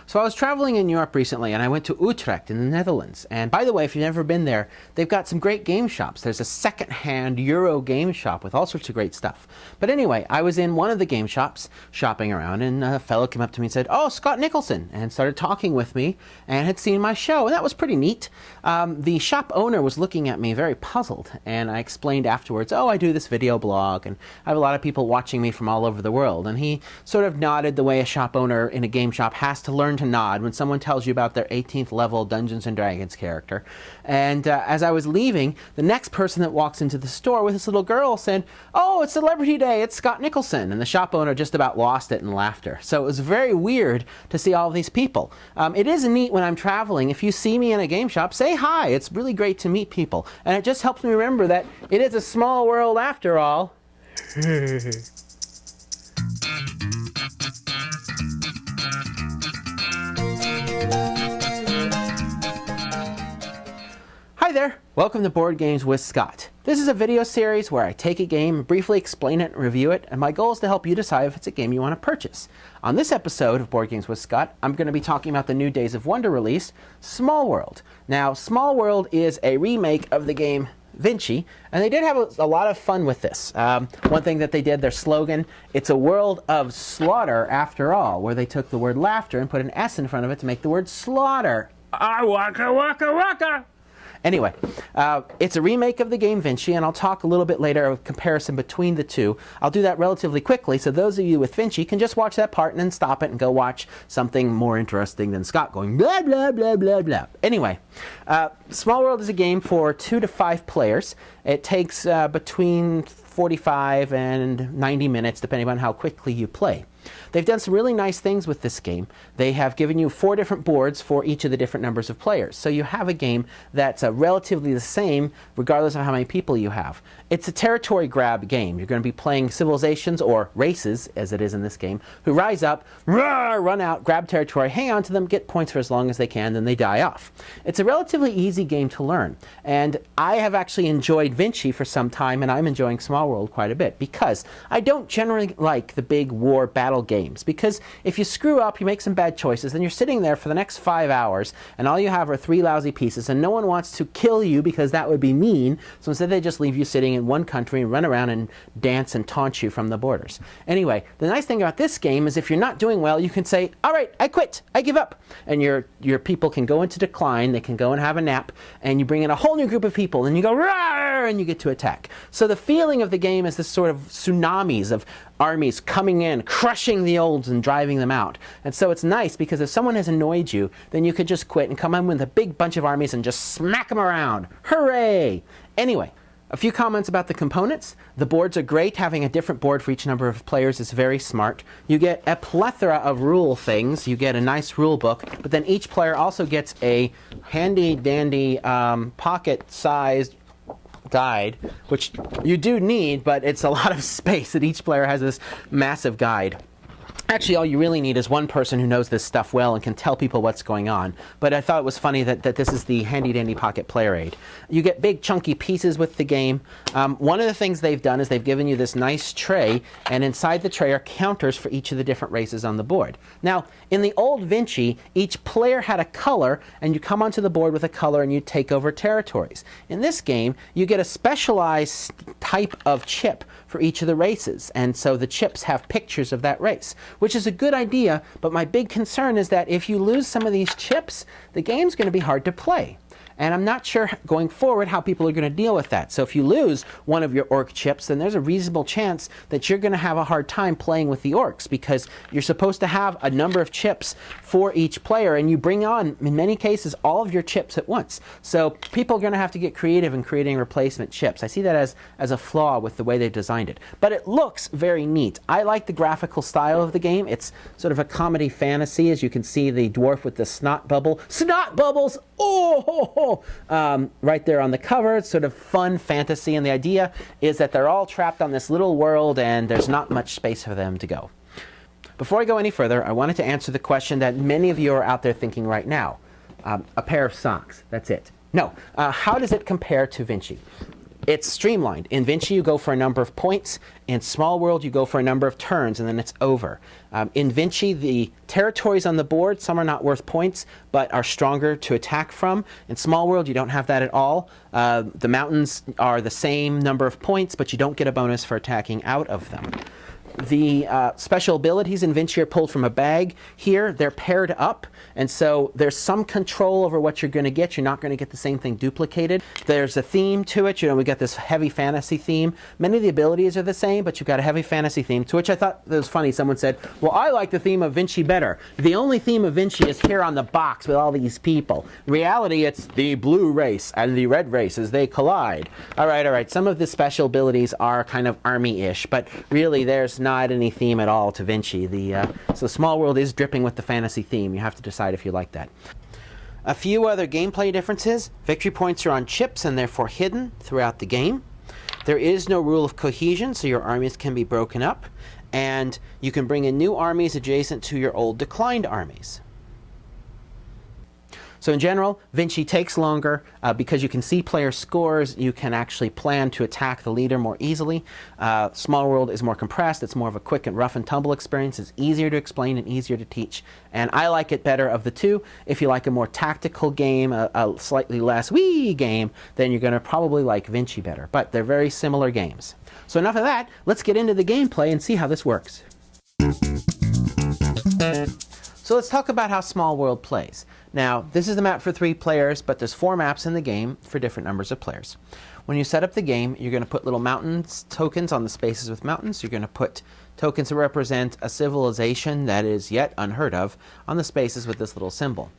So I was traveling in Europe recently, and I went to Utrecht in the Netherlands. And by the way, if you've never been there, they've got some great game shops. There's a second-hand Euro game shop with all sorts of great stuff. But anyway, I was in one of the game shops shopping around, and a fellow came up to me and said, "Oh, Scott Nicholson," and started talking with me and had seen my show. And that was pretty neat. The shop owner was looking at me very puzzled, and I explained afterwards, "Oh, I do this video blog, and I have a lot of people watching me from all over the world." And he sort of nodded the way a shop owner in a game shop has to learn to nod when someone tells you about their 18th level Dungeons & Dragons character. And as I was leaving, the next person that walks into the store with this little girl said, "Oh, it's Celebrity Day, it's Scott Nicholson." And the shop owner just about lost it in laughter. So it was very weird to see all of these people. It is neat when I'm traveling. If you see me in a game shop, say hi. It's really great to meet people. And it just helps me remember that it is a small world after all. Hi there! Welcome to Board Games with Scott. This is a video series where I take a game, briefly explain it and review it, and my goal is to help you decide if it's a game you want to purchase. On this episode of Board Games with Scott, I'm going to be talking about the new Days of Wonder release, Small World. Now, Small World is a remake of the game Vinci, and they did have a lot of fun with this. One thing that they did, their slogan, "It's a world of slaughter after all," where they took the word laughter and put an S in front of it to make the word slaughter. Ah, waka waka waka! Anyway, it's a remake of the game Vinci, and I'll talk a little bit later of comparison between the two. I'll do that relatively quickly, so those of you with Vinci can just watch that part and then stop it and go watch something more interesting than Scott going blah, blah, blah, blah, blah. Anyway, Small World is a game for 2 to 5 players. It takes between 45 and 90 minutes, depending on how quickly you play. They've done some really nice things with this game. They have given you 4 different boards for each of the different numbers of players. So you have a game that's relatively the same regardless of how many people you have. It's a territory grab game. You're going to be playing civilizations, or races, as it is in this game, who rise up, run out, grab territory, hang on to them, get points for as long as they can, then they die off. It's a relatively easy game to learn. And I have actually enjoyed Vinci for some time, and I'm enjoying Small World quite a bit, because I don't generally like the big war battle games. Because if you screw up, you make some bad choices, then you're sitting there for the next 5 hours, and all you have are 3 lousy pieces, and no one wants to kill you because that would be mean, so instead they just leave you sitting in one country and run around and dance and taunt you from the borders. Anyway, the nice thing about this game is if you're not doing well, you can say, "All right, I quit, I give up." And your people can go into decline, they can go and have a nap, and you bring in a whole new group of people, and you go, "Rawr!" and you get to attack. So the feeling of the game is this sort of tsunamis of armies coming in, crushing the olds and driving them out. And so it's nice because if someone has annoyed you, then you could just quit and come in with a big bunch of armies and just smack them around. Hooray! Anyway, a few comments about the components. The boards are great. Having a different board for each number of players is very smart. You get a plethora of rule things. You get a nice rule book, but then each player also gets a handy-dandy pocket-sized guide, which you do need, but it's a lot of space that each player has this massive guide. Actually, all you really need is one person who knows this stuff well and can tell people what's going on. But I thought it was funny that this is the handy-dandy pocket player aid. You get big chunky pieces with the game. One of the things they've done is they've given you this nice tray, and inside the tray are counters for each of the different races on the board. Now, in the old Vinci, each player had a color, and you come onto the board with a color and you take over territories. In this game, you get a specialized type of chip for each of the races, and so the chips have pictures of that race, which is a good idea, but my big concern is that if you lose some of these chips, the game's going to be hard to play. And I'm not sure going forward how people are going to deal with that. So if you lose one of your orc chips, then there's a reasonable chance that you're going to have a hard time playing with the orcs, because you're supposed to have a number of chips for each player, and you bring on, in many cases, all of your chips at once. So people are going to have to get creative in creating replacement chips. I see that as a flaw with the way they designed it. But it looks very neat. I like the graphical style of the game. It's sort of a comedy fantasy. As you can see, the dwarf with the snot bubble. Snot bubbles! Oh! Ho, ho. Right there on the cover. It's sort of fun fantasy, and the idea is that they're all trapped on this little world and there's not much space for them to go. Before I go any further, I wanted to answer the question that many of you are out there thinking right now. A pair of socks, that's it. No. How does it compare to Vinci? it's streamlined. In Vinci, you go for a number of points. In Small World, you go for a number of turns, and then it's over. In Vinci, the territories on the board, some are not worth points, but are stronger to attack from. In Small World, you don't have that at all. The mountains are the same number of points, but you don't get a bonus for attacking out of them. The special abilities in Vinci are pulled from a bag. Here, they're paired up, and so there's some control over what you're going to get. You're not going to get the same thing duplicated. There's a theme to it. You know, we got this heavy fantasy theme. Many of the abilities are the same, but you've got a heavy fantasy theme, to which I thought it was funny. Someone said, well, I like the theme of Vinci better. The only theme of Vinci is here on the box with all these people. In reality, it's the blue race and the red race as they collide. All right. Some of the special abilities are kind of army-ish, but really there's not any theme at all to Vinci. So Small World is dripping with the fantasy theme. You have to decide if you like that. A few other gameplay differences. Victory points are on chips and therefore hidden throughout the game. There is no rule of cohesion, so your armies can be broken up, and you can bring in new armies adjacent to your old declined armies. So in general, Vinci takes longer because you can see player scores. You can actually plan to attack the leader more easily. Small World is more compressed. It's more of a quick and rough and tumble experience. It's easier to explain and easier to teach. And I like it better of the two. If you like a more tactical game, a slightly less wee game, then you're going to probably like Vinci better. But they're very similar games. So enough of that. Let's get into the gameplay and see how this works. So let's talk about how Small World plays. Now, this is the map for 3 players, but there's 4 maps in the game for different numbers of players. When you set up the game, you're going to put little mountains tokens on the spaces with mountains. You're going to put tokens that represent a civilization that is yet unheard of on the spaces with this little symbol.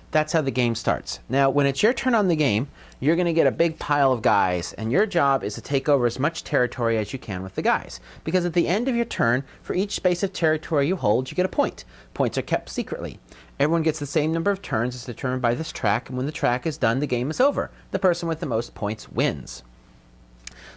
That's how the game starts. Now, when it's your turn on the game, you're going to get a big pile of guys, and your job is to take over as much territory as you can with the guys. Because at the end of your turn, for each space of territory you hold, you get a point. Points are kept secretly. Everyone gets the same number of turns as determined by this track, and when the track is done, the game is over. The person with the most points wins.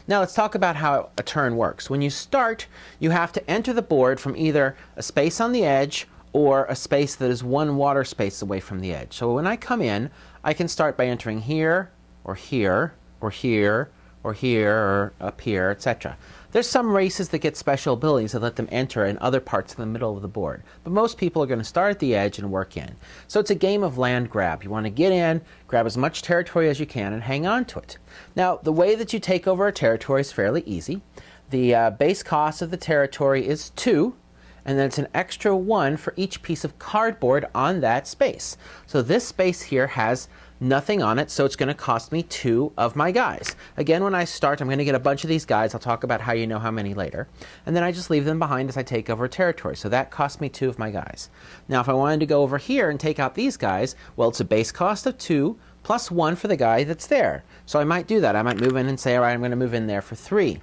Now let's talk about how a turn works. When you start, you have to enter the board from either a space on the edge or a space that is 1 water space away from the edge. So when I come in, I can start by entering here, or here, or here, or here, or up here, etc. There's some races that get special abilities that let them enter in other parts of the middle of the board. But most people are going to start at the edge and work in. So it's a game of land grab. You want to get in, grab as much territory as you can, and hang on to it. Now, the way that you take over a territory is fairly easy. The base cost of the territory is 2. And then it's an extra 1 for each piece of cardboard on that space. So this space here has nothing on it, so it's going to cost me 2 of my guys. Again, when I start, I'm going to get a bunch of these guys. I'll talk about how you know how many later. And then I just leave them behind as I take over a territory. So that cost me 2 of my guys. Now, if I wanted to go over here and take out these guys, well, it's a base cost of 2 plus 1 for the guy that's there. So I might do that. I might move in and say, all right, I'm going to move in there for 3.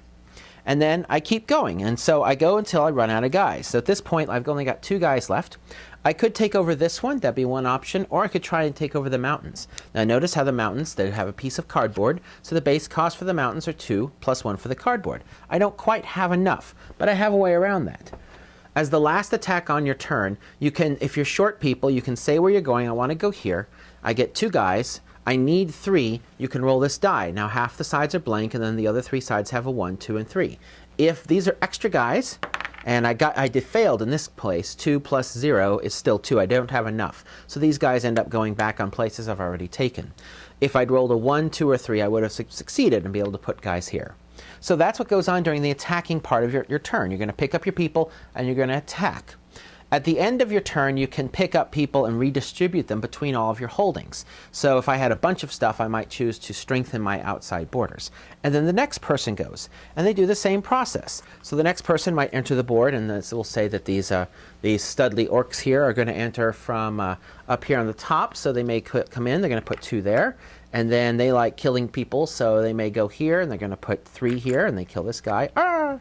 And then I keep going, and so I go until I run out of guys. So at this point, I've only got 2 guys left. I could take over this one, that'd be one option, or I could try and take over the mountains. Now notice how the mountains, they have a piece of cardboard, so the base cost for the mountains are 2 plus 1 for the cardboard. I don't quite have enough, but I have a way around that. As the last attack on your turn, you can, if you're short people, you can say where you're going. I want to go here. I get 2 guys. I need 3, you can roll this die. Now half the sides are blank, and then the other 3 sides have a 1, 2, and 3. If these are extra guys, and I failed in this place, 2 plus 0 is still 2. I don't have enough. So these guys end up going back on places I've already taken. If I'd rolled a 1, 2, or 3, I would have succeeded and be able to put guys here. So that's what goes on during the attacking part of your turn. You're going to pick up your people, and you're going to attack. At the end of your turn, you can pick up people and redistribute them between all of your holdings. So if I had a bunch of stuff, I might choose to strengthen my outside borders. And then the next person goes, and they do the same process. So the next person might enter the board, and this will say that these studly orcs here are going to enter from up here on the top. So they may come in, they're going to put 2 there. And then they like killing people, so they may go here, and they're going to put 3 here, and they kill this guy. Arr!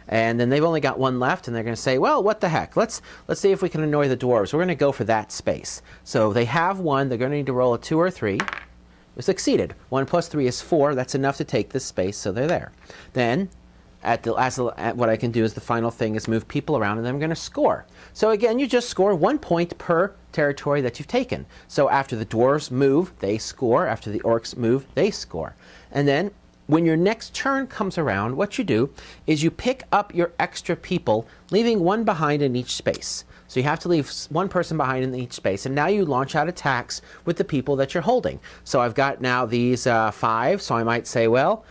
And then they've only got 1 left, and they're going to say, well, what the heck? Let's see if we can annoy the dwarves. We're going to go for that space. So they have 1. They're going to need to roll a 2 or 3. We succeeded. 1 plus 3 is 4. That's enough to take this space, so they're there. Then, what I can do is the final thing is move people around, and then I'm going to score. So again, you just score 1 point per territory that you've taken. So after the dwarves move, they score. After the orcs move, they score. And then when your next turn comes around, what you do is you pick up your extra people, leaving one behind in each space. So you have to leave one person behind in each space, and now you launch out attacks with the people that you're holding. So I've got now these 5, so I might say, well,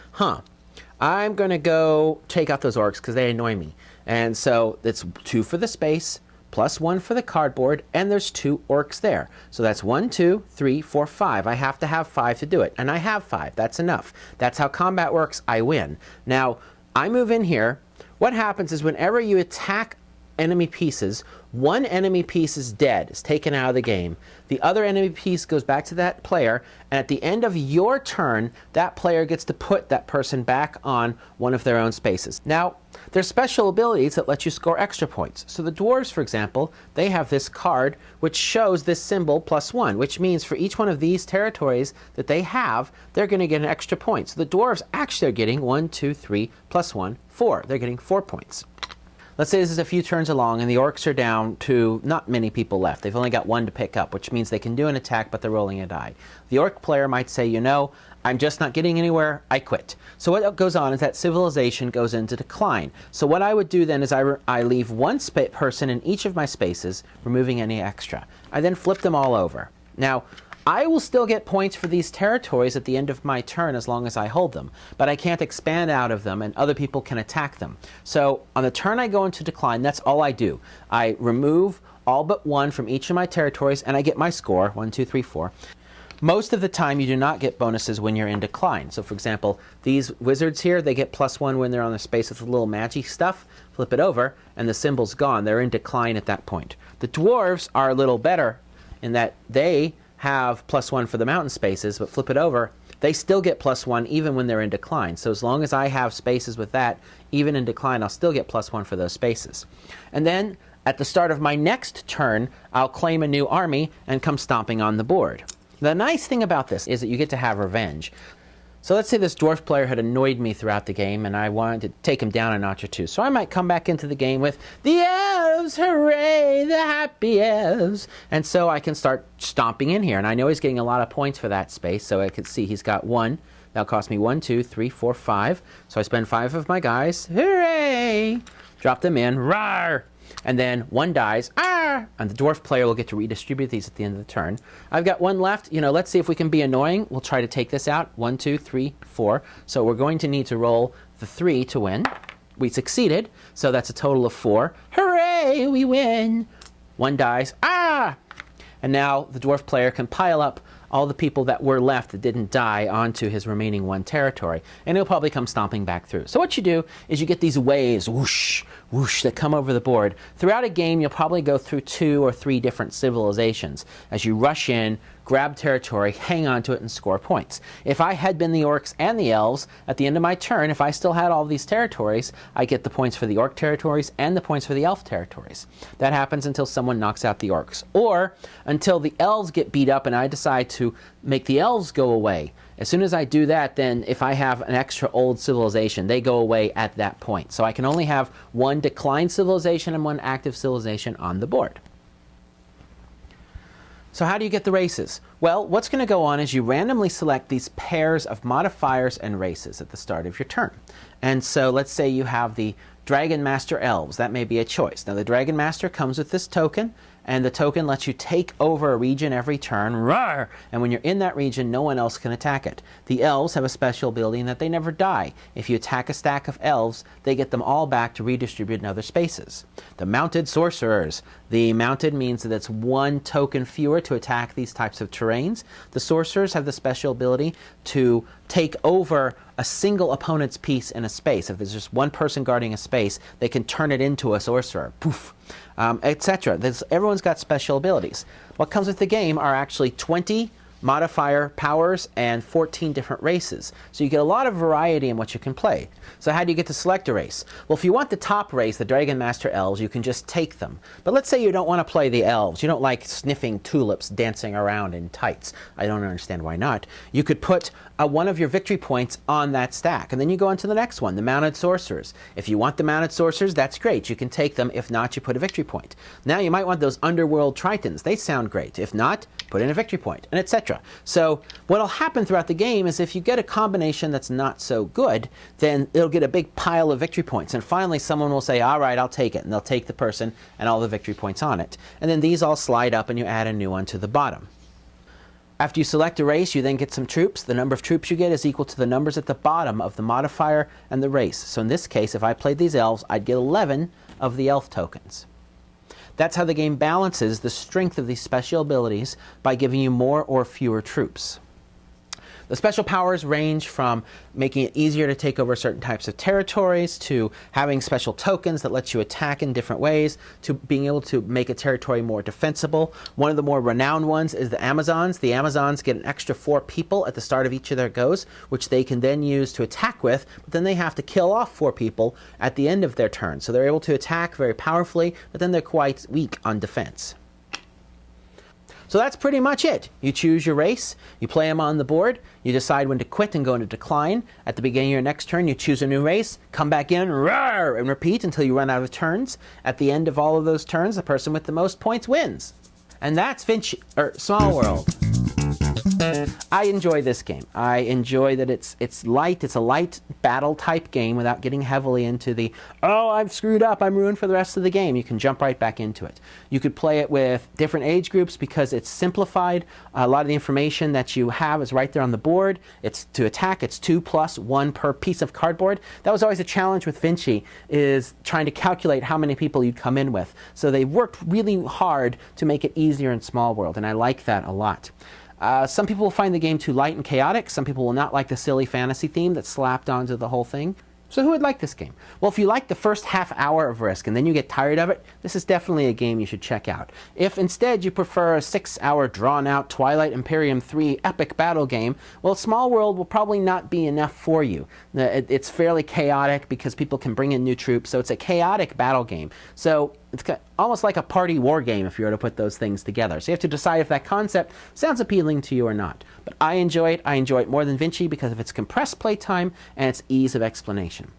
I'm going to go take out those orcs because they annoy me. And so it's 2 for the space, plus 1 for the cardboard, and there's 2 orcs there. So that's 1, 2, 3, 4, 5. I have to have 5 to do it, and I have 5. That's enough. That's how combat works. I win. Now, I move in here. What happens is whenever you attack enemy pieces, one enemy piece is dead, is taken out of the game. The other enemy piece goes back to that player, and at the end of your turn, that player gets to put that person back on one of their own spaces. Now, there's special abilities that let you score extra points. So the dwarves, for example, they have this card which shows this symbol +1, which means for each one of these territories that they have, they're going to get an extra point. So the dwarves actually are getting 1, 2, 3, +1, 4. They're getting 4 points. Let's say this is a few turns along and the orcs are down to not many people left. They've only got 1 to pick up, which means they can do an attack, but they're rolling a die. The orc player might say, you know, I'm just not getting anywhere, I quit. So what goes on is that civilization goes into decline. So what I would do then is I leave one person in each of my spaces, removing any extra. I then flip them all over. Now, I will still get points for these territories at the end of my turn as long as I hold them, but I can't expand out of them and other people can attack them. So on the turn I go into decline, that's all I do. I remove all but 1 from each of my territories and I get my score, 1, 2, 3, 4. Most of the time you do not get bonuses when you're in decline. So for example, these wizards here, they get +1 when they're on the space with the little magic stuff. Flip it over and the symbol's gone. They're in decline at that point. The dwarves are a little better in that they have +1 for the mountain spaces, but flip it over, they still get +1 even when they're in decline. So as long as I have spaces with that, even in decline, I'll still get +1 for those spaces. And then at the start of my next turn, I'll claim a new army and come stomping on the board. The nice thing about this is that you get to have revenge. So let's say this dwarf player had annoyed me throughout the game and I wanted to take him down a notch or 2. So I might come back into the game with, the elves, hooray, the happy elves. And so I can start stomping in here. And I know he's getting a lot of points for that space. So I can see he's got 1. That'll cost me 1, 2, 3, 4, 5. So I spend 5 of my guys, hooray, drop them in, rawr. And then 1 dies, and the dwarf player will get to redistribute these at the end of the turn. I've got 1 left. You know, let's see if we can be annoying. We'll try to take this out. 1, 2, 3, 4. So we're going to need to roll the 3 to win. We succeeded, so that's a total of 4. Hooray, we win. 1 dies, and now the dwarf player can pile up all the people that were left that didn't die onto his remaining 1 territory, and he'll probably come stomping back through. So what you do is you get these waves, whoosh, whoosh, that come over the board. Throughout a game, you'll probably go through 2 or 3 different civilizations as you rush in, grab territory, hang on to it, and score points. If I had been the orcs and the elves, at the end of my turn, if I still had all these territories, I get the points for the orc territories and the points for the elf territories. That happens until someone knocks out the orcs, or until the elves get beat up and I decide to make the elves go away. As soon as I do that, then if I have an extra old civilization, they go away at that point. So I can only have 1 declined civilization and 1 active civilization on the board. So how do you get the races? Well, what's going to go on is you randomly select these pairs of modifiers and races at the start of your turn. And so let's say you have the Dragon Master Elves. That may be a choice. Now the Dragon Master comes with this token, and the token lets you take over a region every turn, rawr! And when you're in that region, no one else can attack it. The elves have a special ability in that they never die. If you attack a stack of elves, they get them all back to redistribute in other spaces. The Mounted Sorcerers. The mounted means that it's 1 token fewer to attack these types of terrains. The sorcerers have the special ability to take over a single opponent's piece in a space. If there's just 1 person guarding a space, they can turn it into a sorcerer. Poof. Etc. Everyone's got special abilities. What comes with the game are actually 20 modifier powers and 14 different races. So you get a lot of variety in what you can play. So how do you get to select a race? Well, if you want the top race, the Dragon Master Elves, you can just take them. But let's say you don't want to play the elves. You don't like sniffing tulips dancing around in tights. I don't understand why not. You could put 1 of your victory points on that stack, and then you go on to the next one, the Mounted Sorcerers. If you want the Mounted Sorcerers, that's great. You can take them. If not, you put a victory point. Now you might want those Underworld Tritons. They sound great. If not, put in a victory point, and etc. etc. So what'll happen throughout the game is if you get a combination that's not so good, then it'll get a big pile of victory points. And finally someone will say, all right, I'll take it. And they'll take the person and all the victory points on it. And then these all slide up and you add a new one to the bottom. After you select a race, you then get some troops. The number of troops you get is equal to the numbers at the bottom of the modifier and the race. So in this case, if I played these elves, I'd get 11 of the elf tokens. That's how the game balances the strength of these special abilities by giving you more or fewer troops. The special powers range from making it easier to take over certain types of territories, to having special tokens that let you attack in different ways, to being able to make a territory more defensible. One of the more renowned ones is the Amazons. The Amazons get an extra 4 people at the start of each of their goes, which they can then use to attack with, but then they have to kill off 4 people at the end of their turn. So they're able to attack very powerfully, but then they're quite weak on defense. So that's pretty much it. You choose your race, you play them on the board, you decide when to quit and go into decline. At the beginning of your next turn, you choose a new race, come back in, roar, and repeat until you run out of turns. At the end of all of those turns, the person with the most points wins. And that's Vinci, or Small World. I enjoy this game. I enjoy that it's light. It's a light battle type game without getting heavily into the, oh, I've screwed up, I'm ruined for the rest of the game. You can jump right back into it. You could play it with different age groups because it's simplified. A lot of the information that you have is right there on the board. It's to attack, it's 2 + 1 per piece of cardboard. That was always a challenge with Vinci, is trying to calculate how many people you'd come in with. So they worked really hard to make it easier in Small World, and I like that a lot. Some people will find the game too light and chaotic. Some people will not like the silly fantasy theme that's slapped onto the whole thing. So who would like this game? Well, if you like the first half hour of Risk and then you get tired of it, this is definitely a game you should check out. If instead you prefer a 6-hour drawn-out Twilight Imperium 3 epic battle game, well, Small World will probably not be enough for you. It's fairly chaotic because people can bring in new troops, so it's a chaotic battle game. So it's almost like a party war game if you were to put those things together. So you have to decide if that concept sounds appealing to you or not. But I enjoy it. I enjoy it more than Vinci because of its compressed playtime and its ease of explanation.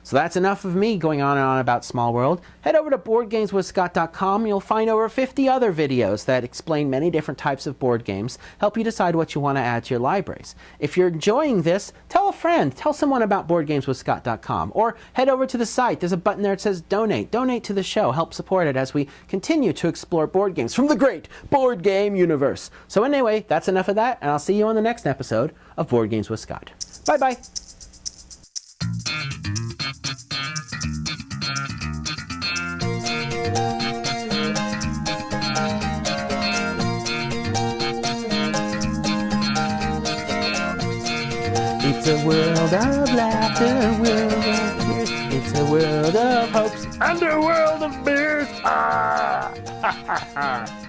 So that's enough of me going on and on about Small World. Head over to BoardGamesWithScott.com. You'll find over 50 other videos that explain many different types of board games, help you decide what you want to add to your libraries. If you're enjoying this, tell a friend, tell someone about BoardGamesWithScott.com, or head over to the site. There's a button there that says Donate. Donate to the show. Help support it as we continue to explore board games from the great board game universe. So anyway, that's enough of that, and I'll see you on the next episode of Board Games with Scott. Bye-bye. It's a world of laughter, a world of tears. It's a world of hopes and a world of beers. Ah! Ha ha ha!